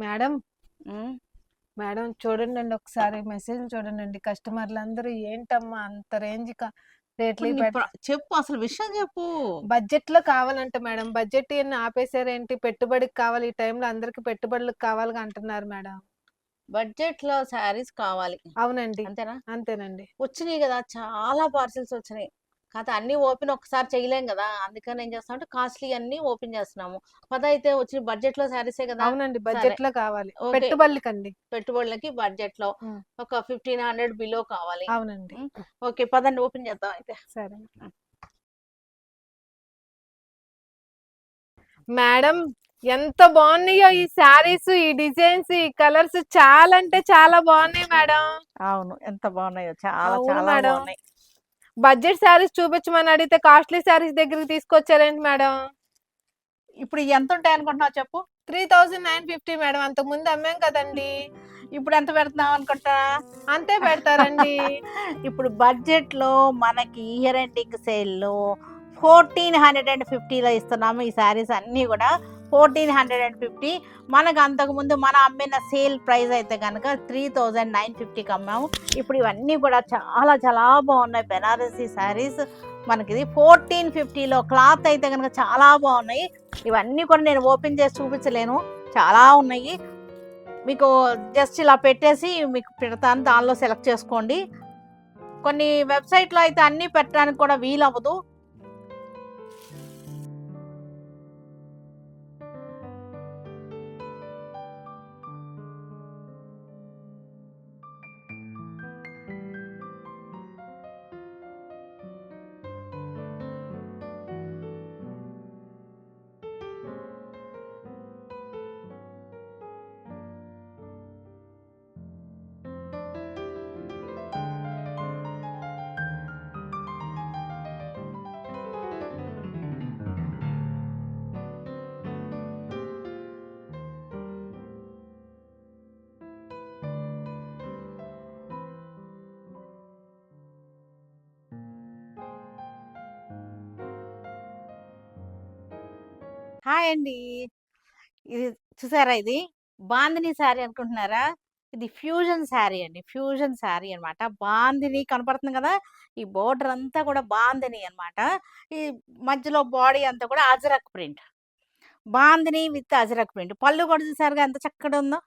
Madam ఉమ్, madam చూడండి ఒకసారి message చూడండి. కస్టమర్లు అందరూ ఏంటమ్మా అంత రేంజ్ ఇప్పుడు రేట్లు చెప్పు, అసలు విషయం చెప్పు. బడ్జెట్ లో కావాలంట మేడం. బడ్జెట్ ఇవన్నీ ఆపేసారేంటి? పెట్టుబడికి కావాలి, ఈ టైంలో అందరికి పెట్టుబడులకు కావాలిగా అంటున్నారు మేడం. బడ్జెట్ లో శారీస్ కావాలి అవునండి, అంతేనా? అంతేనండి. వచ్చినాయి కదా, చాలా పార్సిల్స్ వచ్చినాయి. కాకపోతే అన్ని ఓపెన్ ఒకసారి చేయలేం కదా, అందుకని ఏం చేస్తాం అంటే కాస్ట్లీ అన్ని ఓపెన్ చేస్తున్నాము. అయితే వచ్చిన బడ్జెట్ లో శారీసే కదా. అవునండి, సరే, బడ్జెట్ లో కావాలి, ఓకే. పెట్టుబడులకండి. పెట్టుబడులకి బడ్జెట్ లో ఉమ్, ఒక 1500 బిలో కావాలి. అవునండి. ఉమ్, ఓకే, పదండి ఓపెన్ చేద్దాం అయితే. సరే మేడం, ఎంత బాగున్నాయో ఈ శారీస్, ఈ డిజైన్స్, ఈ కలర్స్ చాలా అంటే చాలా బాగున్నాయి మేడం. అవును, ఎంత బాగున్నాయో, చాలా అవును చాలా మేడం. బాగున్నాయి. బడ్జెట్ శారీస్ చూపించమని అడిగితే కాస్ట్లీ శారీస్ దగ్గరికి తీసుకొచ్చారేంటి మేడం? ఇప్పుడు ఎంత ఉంటాయి అనుకుంటున్నావు చెప్పు. 3950 మేడం. అంతకు ముందు అమ్మాం కదండి. ఇప్పుడు ఎంత పెడుతున్నావు అనుకుంటా? అంతే పెడతారండి. ఇప్పుడు బడ్జెట్ లో మనకి ఇయర్ ఎండింగ్ సేల్ లో 1450లో ఇస్తున్నాము. ఈ శారీస్ అన్ని కూడా 1450. మనకు అంతకుముందు మనం అమ్మిన సేల్ ప్రైస్ అయితే కనుక 3950కి అమ్మాము. ఇప్పుడు ఇవన్నీ కూడా చాలా చాలా బాగున్నాయి బెనారసీ శారీస్. మనకి ఇది 1450లో క్లాత్ అయితే కనుక చాలా బాగున్నాయి. ఇవన్నీ కూడా నేను ఓపెన్ చేసి చూపించలేను, చాలా ఉన్నాయి. మీకు జస్ట్ ఇలా పెట్టేసి మీకు పెడతాను, దానిలో సెలెక్ట్ చేసుకోండి. కొన్ని వెబ్సైట్లో అయితే అన్నీ పెట్టడానికి కూడా వీలవ్వదు. హాయ్ అండి, ఇది చూసారా? ఇది బాందిని శారీ అనుకుంటున్నారా? ఇది ఫ్యూజన్ శారీ అండి, ఫ్యూజన్ శారీ అనమాట. బాందిని కనపడుతుంది కదా, ఈ బోర్డర్ అంతా కూడా బాందిని అనమాట. ఈ మధ్యలో బాడీ అంతా కూడా ajrakh print, bandhani with ajrak print. పళ్ళు కూడా చూసారుగా ఎంత చక్కగా ఉందో.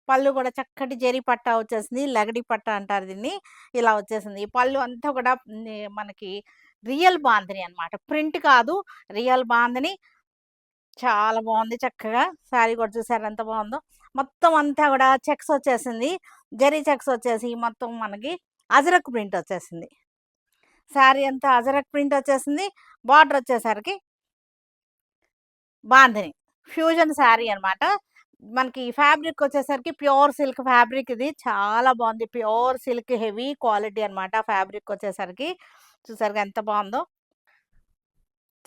పళ్ళు కూడా చక్కటి జరీ పట్టా వచ్చేసింది, లగడి పట్టా అంటారు దీన్ని. ఇలా వచ్చేసింది ఈ పళ్ళు అంతా కూడా. మనకి రియల్ బాందిని అనమాట, ప్రింట్ కాదు, రియల్ బాందిని. చాలా బాగుంది, చక్కగా శారీ కూడా చూసారు ఎంత బాగుందో. మొత్తం అంతా కూడా చెక్స్ వచ్చేసింది, జరీ చెక్స్ వచ్చేసి మొత్తం మనకి అజరక్ ప్రింట్ వచ్చేసింది. శారీ అంతా అజరక్ ప్రింట్ వచ్చేసింది. బార్డర్ వచ్చేసరికి బాందిని ఫ్యూజన్ శారీ అనమాట. మనకి ఫ్యాబ్రిక్ వచ్చేసరికి ప్యూర్ సిల్క్ ఫ్యాబ్రిక్, ఇది చాలా బాగుంది. ప్యూర్ సిల్క్ హెవీ క్వాలిటీ అనమాట ఫ్యాబ్రిక్ వచ్చేసరికి. చూసారుగా ఎంత బాగుందో,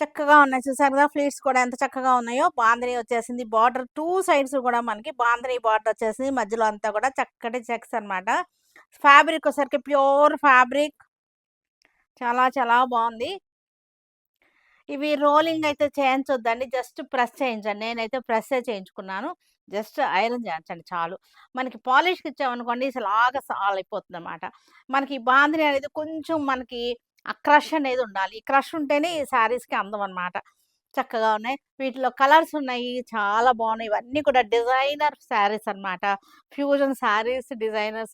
చక్కగా ఉన్నాయి. చూసారు కదా ఫ్లీట్స్ కూడా ఎంత చక్కగా ఉన్నాయో. బాందిని వచ్చేసింది, బార్డర్ టూ సైడ్స్ కూడా మనకి బాందిని బార్డర్ వచ్చేసింది, మధ్యలో అంతా కూడా చక్కటి చెక్స్ అనమాట. ఫ్యాబ్రిక్ వచ్చేసరికి ప్యూర్ ఫ్యాబ్రిక్, చాలా చాలా బాగుంది. ఇవి రోలింగ్ అయితే చేయించొద్దండి, జస్ట్ ప్రెస్ చేయించండి. నేనైతే ప్రెస్సే చేయించుకున్నాను, జస్ట్ ఐరన్ చేయించండి చాలు. మనకి పాలిష్కి ఇచ్చామనుకోండి ఇలాగా సాల్ అయిపోతుంది అనమాట. మనకి ఈ బాందిని అనేది కొంచెం మనకి ఆ క్రష్ అనేది ఉండాలి, ఈ క్రష్ ఉంటేనే ఈ శారీస్కి అందం అనమాట. చక్కగా ఉన్నాయి, వీటిలో కలర్స్ ఉన్నాయి, చాలా బాగున్నాయి. ఇవన్నీ కూడా డిజైనర్ శారీస్ అనమాట, ఫ్యూజన్ శారీస్, డిజైనర్.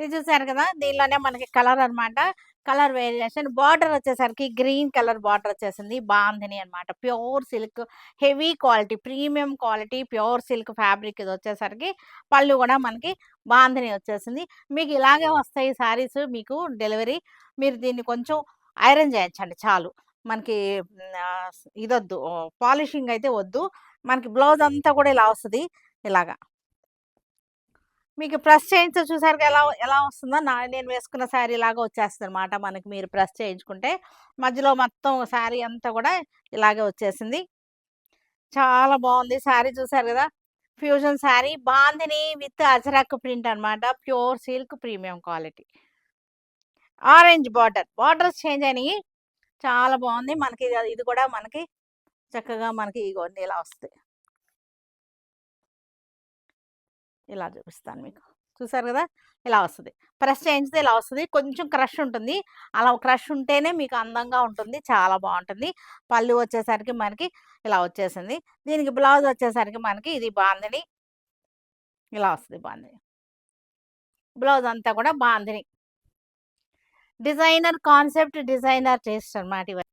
ఇది చూసారు కదా, దీనిలోనే మనకి కలర్ అనమాట, కలర్ వేరియేషన్. బార్డర్ వచ్చేసరికి గ్రీన్ కలర్ బార్డర్ వచ్చేసింది. బాందిని అనమాట, pure silk heavy quality, premium quality pure silk fabric ఇది వచ్చేసరికి. పళ్ళు కూడా మనకి బాందిని వచ్చేసింది. మీకు ఇలాగే వస్తాయి శారీస్, మీకు డెలివరీ. మీరు దీన్ని కొంచెం ఐరన్ చేయించండి చాలు. మనకి ఇదొద్దు, పాలిషింగ్ అయితే వద్దు. మనకి బ్లౌజ్ అంతా కూడా ఇలా వస్తుంది, ఇలాగా. మీకు ప్రెస్ చేయించ చూసారు ఎలా ఎలా వస్తుందో, నేను వేసుకున్న శారీ లాగా వచ్చేస్తుంది అనమాట మనకి. మీరు ప్రెస్ చేయించుకుంటే మధ్యలో మొత్తం శారీ అంతా కూడా ఇలాగే వచ్చేసింది. చాలా బాగుంది శారీ, చూసారు కదా. Fusion sari, bandhani with ajrak print అనమాట, pure silk premium quality. Orange border, borders change అయినాయి, చాలా బాగుంది మనకి. ఇది కూడా మనకి చక్కగా మనకి ఇగోండి ఇలా వస్తాయి. ఇలా చూపిస్తాను మీకు. చూసారు గదా! ఇలా వస్తది. ప్రెస్ చేయించితే ఇలా వస్తది. కొంచెం క్రష్ ఉంటుంది. అలా క్రష్ ఉంటేనే మీకు అందంగా ఉంటుంది. చాలా బావుంటుంది. పళ్ళు వచ్చేసరికి మనకి ఇలా వచ్చేసింది. దీనికి బ్లౌజ్ వచ్చేసరికి మనకి ఇది బాందిని ఇలా వస్తది బాందిని. బ్లౌజ్ అంతా కూడా bandhani. Designer concept, designer taste అన్నమాట ఇవన్నీ.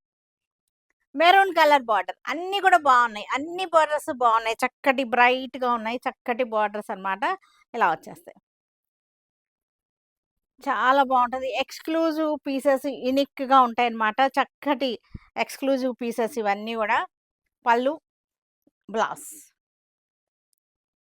Maroon colour border. అన్నీ కూడా బావున్నాయి. అన్ని బార్డర్స్ బావున్నాయి. చక్కటి బ్రైట్‌గా ఉన్నాయి. చక్కటి బార్డర్స్ అన్నమాట. ఇలా వచ్చేస్తాయి. చాలా బావుంటది. ఎక్స్‌క్లూజివ్ పీసెస్ యూనిక్‌గా ఉంటాయన్నమాట. చక్కటి ఎక్స్‌క్లూజివ్ పీసెస్ ఇవన్నీ గూడా. పళ్ళు, బ్లౌజ్.